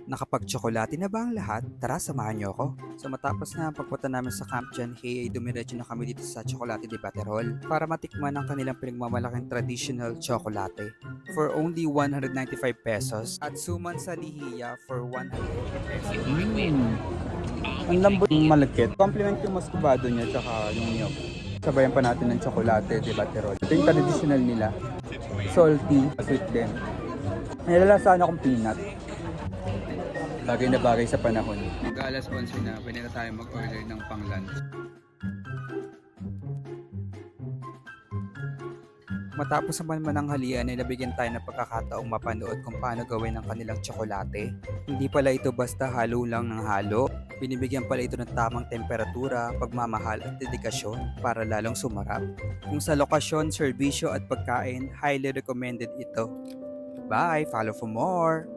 Nakapagtsokolate na ba ang lahat? Tara, samahan niyo ako. So matapos na ang pagpunta namin sa Camp John Hay ay dumiretso na kami dito sa Chocolate de Baterol para matikman ang kanilang pinagmamalaking traditional chocolate for only 195 pesos at suman sa lihiya for 150 pesos. Ang lambot ng malagkit. Compliment yung muscovado niya tsaka yung niyog. Sabayan pa natin ng tsokolate, di ba, Terol? Ito yung traditional nila. Salty, sweet din. Nilalasaan akong peanut. Bagay na bagay sa panahon. Mag-alas 11 na, pwede na tayo mag-order ng pang-lunch. Matapos naman mananghalian ay nabigyan tayo ng pagkakataong mapanood kung paano gawin ang kanilang tsokolate. Hindi pala ito basta halo lang ng halo. Binibigyan pala ito ng tamang temperatura, pagmamahal at dedikasyon para lalong sumarap. Kung sa lokasyon, serbisyo at pagkain, highly recommended ito. Bye! Follow for more!